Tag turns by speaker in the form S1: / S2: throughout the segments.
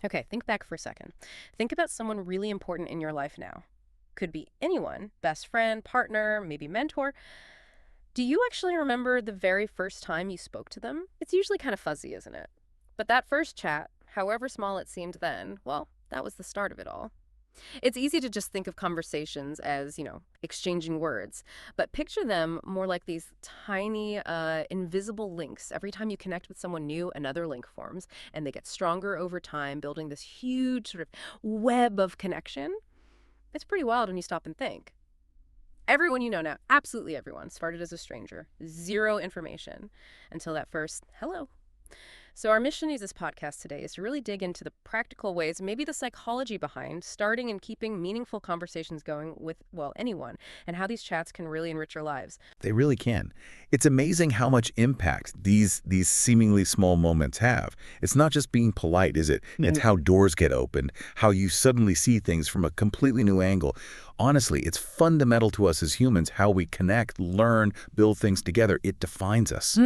S1: Okay, think back for a second. Think about someone really important in your life now. Could be anyone, best friend, partner, maybe mentor. Do you actually remember the very first time you spoke to them? It's usually kind of fuzzy, isn't it? But that first chat, however small it seemed then, well, that was the start of it all. It's easy to just think of conversations as, exchanging words, but picture them more like these tiny, invisible links. Every time you connect with someone new, another link forms, and they get stronger over time, building this huge sort of web of connection. It's pretty wild when you stop and think. Everyone you know now, absolutely everyone, started as a stranger, zero information until that first hello. So, our mission in this podcast today is to really dig into the practical ways, maybe the psychology behind starting and keeping meaningful conversations going with, well, anyone, and how these chats can really enrich our lives.
S2: They really can. It's amazing how much impact these seemingly small moments have. It's not just being polite, is it? It's how doors get opened, how you suddenly see things from a completely new angle. Honestly, it's fundamental to us as humans how we connect, learn, build things together. It defines us.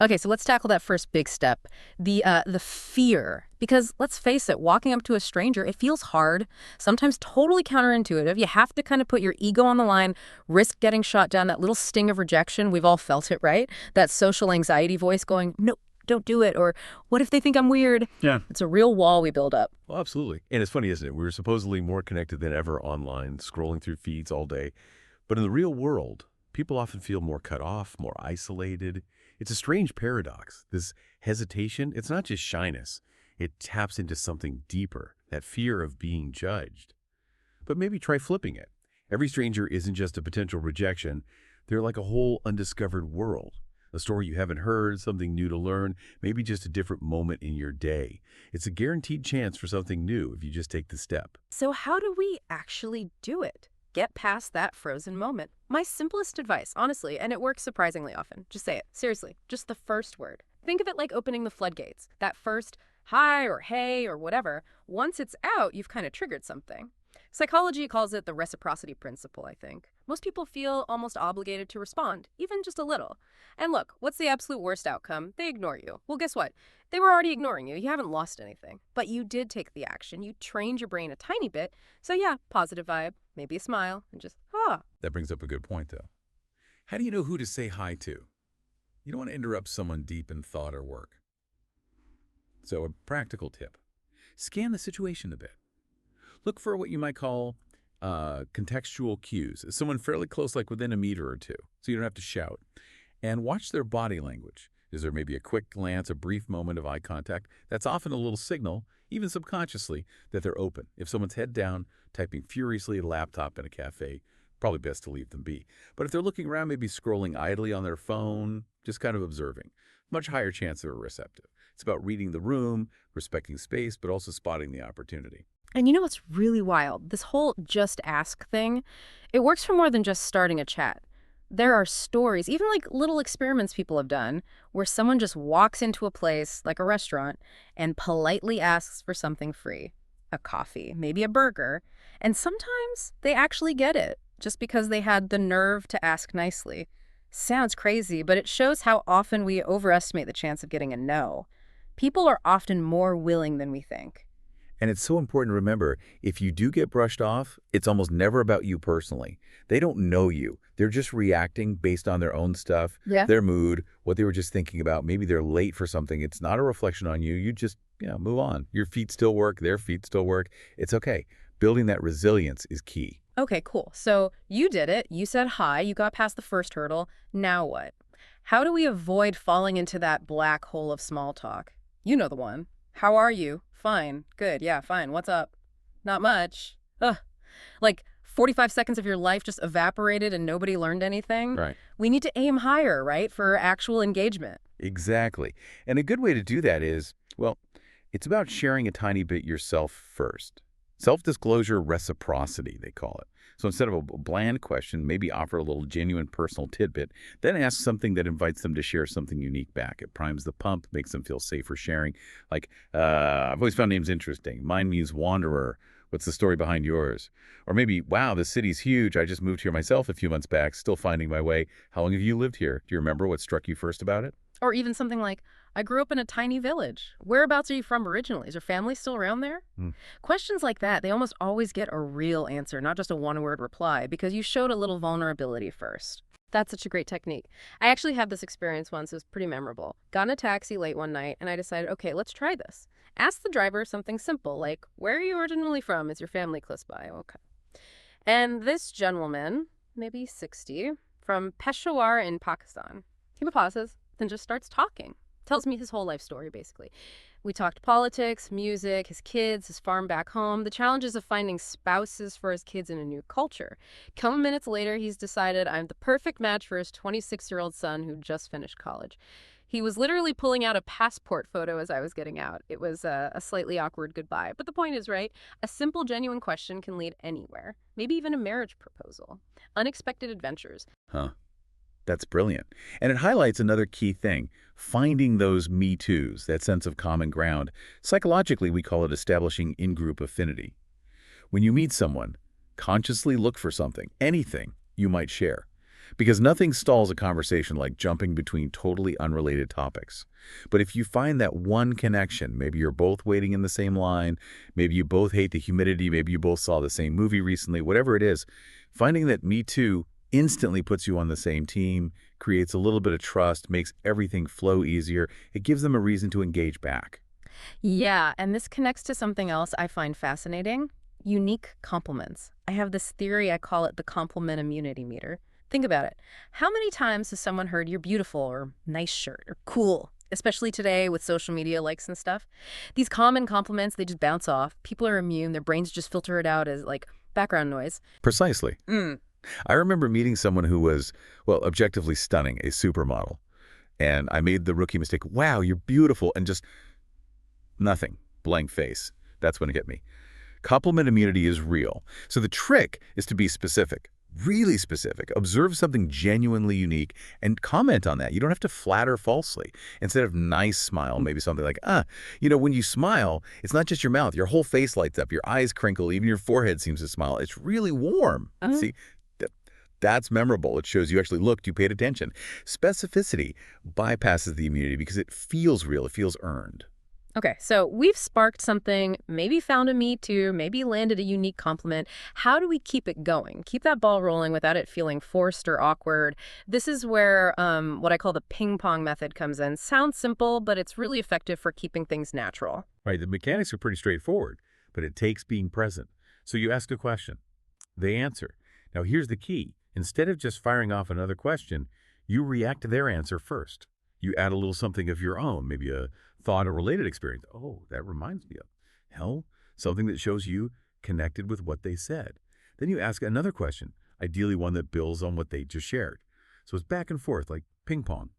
S1: Okay, so let's tackle that first big step, the fear. Because let's face it, walking up to a stranger, it feels hard, sometimes totally counterintuitive. You have to kind of put your ego on the line, risk getting shot down, that little sting of rejection. We've all felt it, right? That social anxiety voice going, no, don't do it. Or what if they think I'm weird?
S3: Yeah.
S1: It's a real wall we build up.
S3: Well, absolutely. And it's funny, isn't it? We're supposedly more connected than ever online, scrolling through feeds all day. But in the real world, people often feel more cut off, more isolated. It's a strange paradox. This hesitation, it's not just shyness. It taps into something deeper, that fear of being judged. But maybe try flipping it. Every stranger isn't just a potential rejection. They're like a whole undiscovered world. A story you haven't heard, something new to learn, maybe just a different moment in your day. It's a guaranteed chance for something new if you just take the step.
S1: So how do we actually do it? Get past that frozen moment. My simplest advice, honestly, and it works surprisingly often. Just say it. Seriously, just the first word. Think of it like opening the floodgates. That first hi or hey or whatever, once it's out, you've kind of triggered something. Psychology calls it the reciprocity principle, I think. Most people feel almost obligated to respond, even just a little. And look, what's the absolute worst outcome? They ignore you. Well, guess what? They were already ignoring you. You haven't lost anything. But you did take the action. You trained your brain a tiny bit. So yeah, positive vibe, maybe a smile, and just,
S2: That brings up a good point, though. How do you know who to say hi to? You don't want to interrupt someone deep in thought or work. So a practical tip. Scan the situation a bit. Look for what you might call contextual cues. Someone fairly close, like within a meter or two, so you don't have to shout. And watch their body language. Is there maybe a quick glance, a brief moment of eye contact? That's often a little signal, even subconsciously, that they're open. If someone's head down, typing furiously at a laptop in a cafe, probably best to leave them be. But if they're looking around, maybe scrolling idly on their phone, just kind of observing, much higher chance they're receptive. It's about reading the room, respecting space, but also spotting the opportunity.
S1: And you know what's really wild? This whole just ask thing, it works for more than just starting a chat. There are stories, even like little experiments people have done, where someone just walks into a place, like a restaurant, and politely asks for something free. A coffee, maybe a burger. And sometimes they actually get it, just because they had the nerve to ask nicely. Sounds crazy, but it shows how often we overestimate the chance of getting a no. People are often more willing than we think.
S2: And it's so important to remember, if you do get brushed off, it's almost never about you personally. They don't know you. They're just reacting based on their own stuff, their mood, what they were just thinking about. Maybe they're late for something. It's not a reflection on you. You just, move on. Your feet still work. Their feet still work. It's okay. Building that resilience is key.
S1: Okay, cool. So you did it. You said hi. You got past the first hurdle. Now what? How do we avoid falling into that black hole of small talk? You know the one. How are you? Fine. Good. Yeah, fine. What's up? Not much. Ugh. Like 45 seconds of your life just evaporated and nobody learned anything?
S2: Right.
S1: We need to aim higher, right, for actual engagement.
S2: Exactly. And a good way to do that is, well, it's about sharing a tiny bit yourself first. Self-disclosure reciprocity, they call it. So instead of a bland question, maybe offer a little genuine personal tidbit, then ask something that invites them to share something unique back. It primes the pump, makes them feel safer sharing. Like, I've always found names interesting. Mine means wanderer. What's the story behind yours? Or maybe, wow, this city's huge. I just moved here myself a few months back, still finding my way. How long have you lived here? Do you remember what struck you first about it?
S1: Or even something like, I grew up in a tiny village. Whereabouts are you from originally? Is your family still around there?
S3: Hmm.
S1: Questions like that, they almost always get a real answer, not just a one-word reply, because you showed a little vulnerability first. That's such a great technique. I actually had this experience once. It was pretty memorable. Got in a taxi late one night, and I decided, okay, let's try this. Ask the driver something simple, like, where are you originally from? Is your family close by? Okay. And this gentleman, maybe 60, from Peshawar in Pakistan, he pauses, then just starts talking. Tells me his whole life story, basically. We talked politics, music, his kids, his farm back home, the challenges of finding spouses for his kids in a new culture. Couple minutes later, he's decided I'm the perfect match for his 26-year-old son who just finished college. He was literally pulling out a passport photo as I was getting out. It was a slightly awkward goodbye. But the point is, right? A simple, genuine question can lead anywhere. Maybe even a marriage proposal. Unexpected adventures.
S2: Huh. That's brilliant. And it highlights another key thing, finding those me toos, that sense of common ground. Psychologically, we call it establishing in-group affinity. When you meet someone, consciously look for something, anything you might share. Because nothing stalls a conversation like jumping between totally unrelated topics. But if you find that one connection, maybe you're both waiting in the same line, maybe you both hate the humidity, maybe you both saw the same movie recently, whatever it is, finding that me too instantly puts you on the same team, creates a little bit of trust, makes everything flow easier. It gives them a reason to engage back.
S1: Yeah, and this connects to something else I find fascinating. Unique compliments. I have this theory, I call it the compliment immunity meter. Think about it. How many times has someone heard you're beautiful or nice shirt or cool? Especially today with social media likes and stuff. These common compliments, they just bounce off. People are immune. Their brains just filter it out as like background noise.
S2: Precisely.
S1: Mm.
S2: I remember meeting someone who was, well, objectively stunning, a supermodel. And I made the rookie mistake, wow, you're beautiful, and just nothing, blank face. That's when it hit me. Compliment immunity is real. So the trick is to be specific, really specific. Observe something genuinely unique and comment on that. You don't have to flatter falsely. Instead of nice smile, maybe something like, when you smile, it's not just your mouth. Your whole face lights up. Your eyes crinkle. Even your forehead seems to smile. It's really warm. See? That's memorable. It shows you actually looked, you paid attention. Specificity bypasses the immunity because it feels real. It feels earned.
S1: Okay, so we've sparked something, maybe found a me too, maybe landed a unique compliment. How do we keep it going? Keep that ball rolling without it feeling forced or awkward. This is where what I call the ping pong method comes in. Sounds simple, but it's really effective for keeping things natural.
S2: Right, the mechanics are pretty straightforward, but it takes being present. So you ask a question. They answer. Now here's the key. Instead of just firing off another question, you react to their answer first. You add a little something of your own, maybe a thought or related experience. Oh, that reminds me of. Hell, something that shows you connected with what they said. Then you ask another question, ideally one that builds on what they just shared. So it's back and forth like ping pong.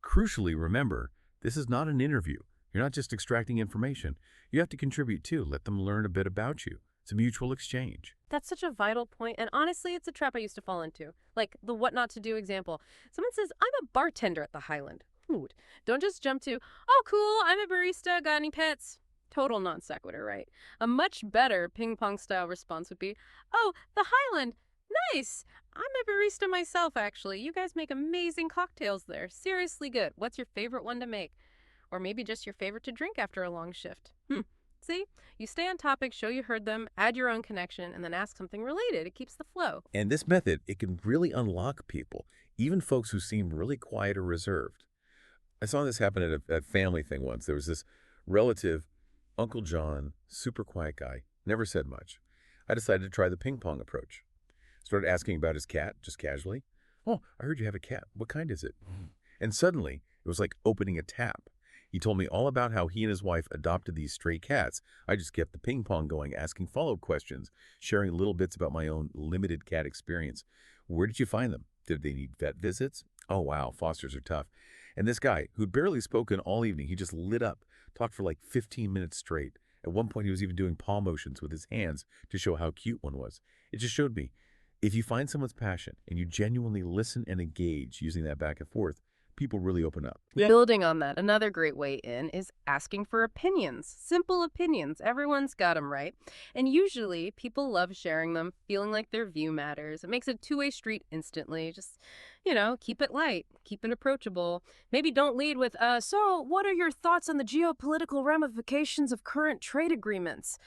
S2: Crucially, remember, this is not an interview. You're not just extracting information. You have to contribute too. Let them learn a bit about you. It's a mutual exchange.
S1: That's such a vital point, and honestly, it's a trap I used to fall into. Like the what not to do example. Someone says, I'm a bartender at the Highland. Food. Don't just jump to, oh cool, I'm a barista, got any pets? Total non sequitur, right? A much better ping pong style response would be, oh, the Highland, nice. I'm a barista myself, actually. You guys make amazing cocktails there. Seriously good. What's your favorite one to make? Or maybe just your favorite to drink after a long shift. See? You stay on topic, show you heard them, add your own connection, and then ask something related. It keeps the flow.
S2: And this method, it can really unlock people, even folks who seem really quiet or reserved. I saw this happen at a family thing once. There was this relative, Uncle John, super quiet guy, never said much. I decided to try the ping pong approach. Started asking about his cat, just casually. Oh, I heard you have a cat. What kind is it? And suddenly, it was like opening a tap. He told me all about how he and his wife adopted these stray cats. I just kept the ping pong going, asking follow-up questions, sharing little bits about my own limited cat experience. Where did you find them? Did they need vet visits? Oh, wow, fosters are tough. And this guy, who'd barely spoken all evening, he just lit up, talked for like 15 minutes straight. At one point, he was even doing paw motions with his hands to show how cute one was. It just showed me, if you find someone's passion and you genuinely listen and engage using that back and forth,
S3: people really open up.
S1: Building on that, another great way in is asking for opinions. Simple opinions. Everyone's got them, right? And usually people love sharing them, feeling like their view matters. It makes a two-way street instantly. Just, keep it light, keep it approachable. Maybe don't lead with, so what are your thoughts on the geopolitical ramifications of current trade agreements?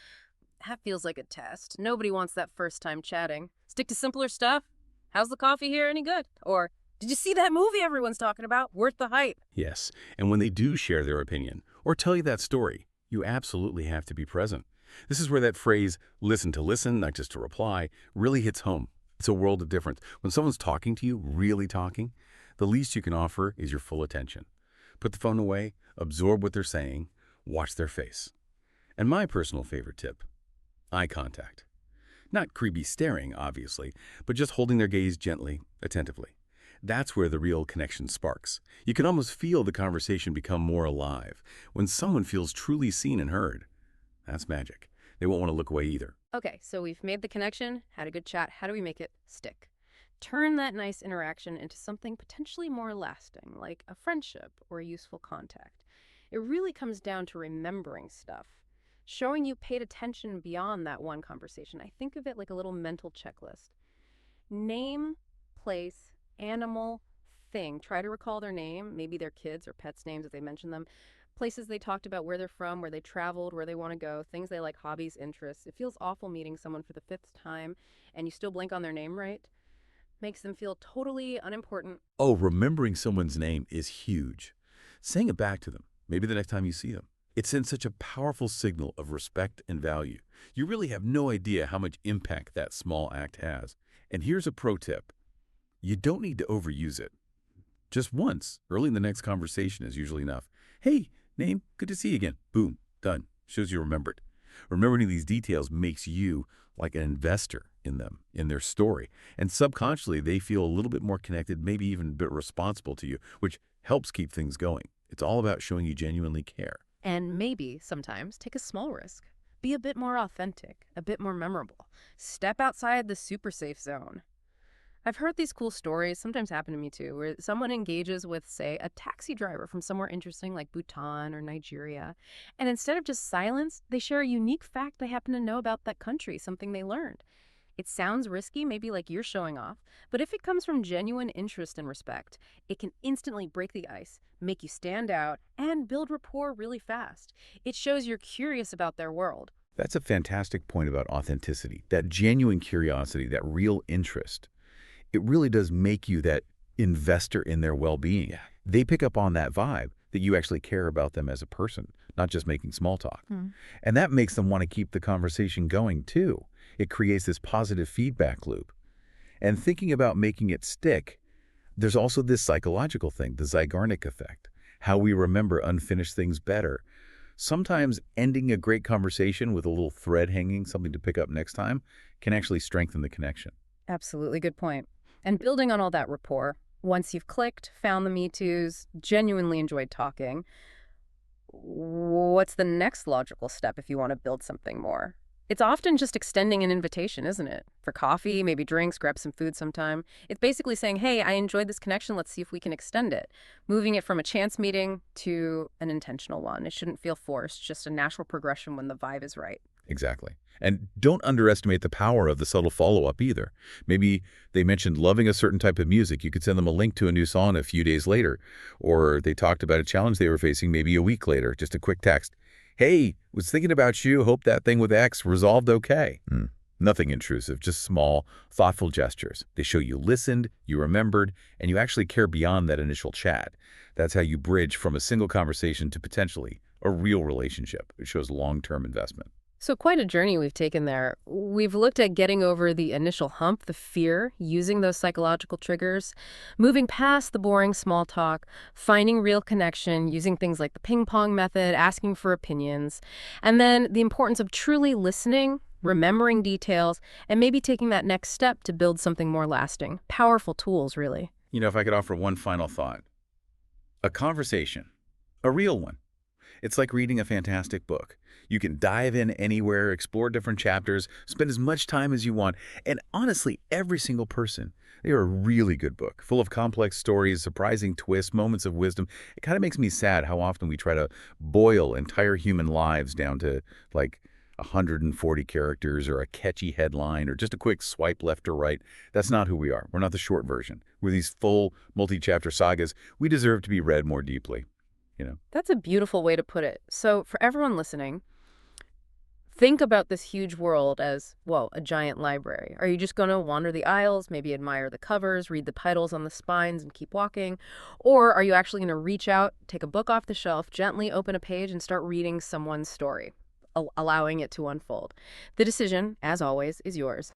S1: That feels like a test. Nobody wants that first time chatting. Stick to simpler stuff. How's the coffee here any good? Or, did you see that movie everyone's talking about? Worth the hype.
S3: Yes, and when they do share their opinion or tell you that story, you absolutely have to be present. This is where that phrase, listen to listen, not just to reply, really hits home. It's a world of difference. When someone's talking to you, really talking, the least you can offer is your full attention. Put the phone away, absorb what they're saying, watch their face. And my personal favorite tip, eye contact. Not creepy staring, obviously, but just holding their gaze gently, attentively. That's where the real connection sparks. You can almost feel the conversation become more alive. When someone feels truly seen and heard, that's magic. They won't want to look away either.
S1: Okay, so we've made the connection, had a good chat. How do we make it stick? Turn that nice interaction into something potentially more lasting, like a friendship or a useful contact. It really comes down to remembering stuff. Showing you paid attention beyond that one conversation. I think of it like a little mental checklist. Name, place, animal, thing. Try to recall their name, maybe their kids' or pets' names if they mention them. Places they talked about, where they're from, where they traveled, where they want to go, things they like, hobbies, interests. It feels awful meeting someone for the fifth time and you still blank on their name, right? Makes them feel totally unimportant.
S3: Oh, remembering someone's name is huge. Saying it back to them, maybe the next time you see them. It sends such a powerful signal of respect and value. You really have no idea how much impact that small act has. And here's a pro tip. You don't need to overuse it. Just once, early in the next conversation is usually enough. Hey, name, good to see you again. Boom, done. Shows you remembered. Remembering these details makes you like an investor in them, in their story. And subconsciously, they feel a little bit more connected, maybe even a bit responsible to you, which helps keep things going. It's all about showing you genuinely care.
S1: And maybe sometimes take a small risk. Be a bit more authentic, a bit more memorable. Step outside the super safe zone. I've heard these cool stories, sometimes happen to me too, where someone engages with, say, a taxi driver from somewhere interesting like Bhutan or Nigeria, and instead of just silence, they share a unique fact they happen to know about that country, something they learned. It sounds risky, maybe like you're showing off, but if it comes from genuine interest and respect, it can instantly break the ice, make you stand out, and build rapport really fast. It shows you're curious about their world.
S3: That's a fantastic point about authenticity, that genuine curiosity, that real interest. It really does make you that investor in their well-being. Yeah. They pick up on that vibe that you actually care about them as a person, not just making small talk. And that makes them want to keep the conversation going too. It creates this positive feedback loop. And thinking about making it stick, there's also this psychological thing, the Zeigarnik effect, how we remember unfinished things better. Sometimes ending a great conversation with a little thread hanging, something to pick up next time, can actually strengthen the connection.
S1: Absolutely, good point. And building on all that rapport, once you've clicked, found the Me Too's, genuinely enjoyed talking, what's the next logical step if you want to build something more? It's often just extending an invitation, isn't it? For coffee, maybe drinks, grab some food sometime. It's basically saying, hey, I enjoyed this connection. Let's see if we can extend it. Moving it from a chance meeting to an intentional one. It shouldn't feel forced, just a natural progression when the vibe is right.
S3: Exactly. And don't underestimate the power of the subtle follow-up either. Maybe they mentioned loving a certain type of music. You could send them a link to a new song a few days later. Or they talked about a challenge they were facing maybe a week later. Just a quick text. Hey, was thinking about you. Hope that thing with X resolved okay. Nothing intrusive, just small, thoughtful gestures. They show you listened, you remembered, and you actually care beyond that initial chat. That's how you bridge from a single conversation to potentially a real relationship. It shows long-term investment.
S1: So quite a journey we've taken there. We've looked at getting over the initial hump, the fear, using those psychological triggers, moving past the boring small talk, finding real connection, using things like the ping pong method, asking for opinions, and then the importance of truly listening, remembering details, and maybe taking that next step to build something more lasting. Powerful tools, really.
S2: You know, if I could offer one final thought. A conversation, a real one, It's like reading a fantastic book. You can dive in anywhere, explore different chapters, spend as much time as you want. And honestly, every single person, they are a really good book, full of complex stories, surprising twists, moments of wisdom. It kind of makes me sad how often we try to boil entire human lives down to like 140 characters or a catchy headline or just a quick swipe left or right. That's not who we are. We're not the short version. We're these full multi-chapter sagas. We deserve to be read more deeply, you know.
S1: That's a beautiful way to put it. So, for everyone listening, think about this huge world as, well, a giant library. Are you just going to wander the aisles, maybe admire the covers, read the titles on the spines, and keep walking? Or are you actually going to reach out, take a book off the shelf, gently open a page, and start reading someone's story, allowing it to unfold? The decision, as always, is yours.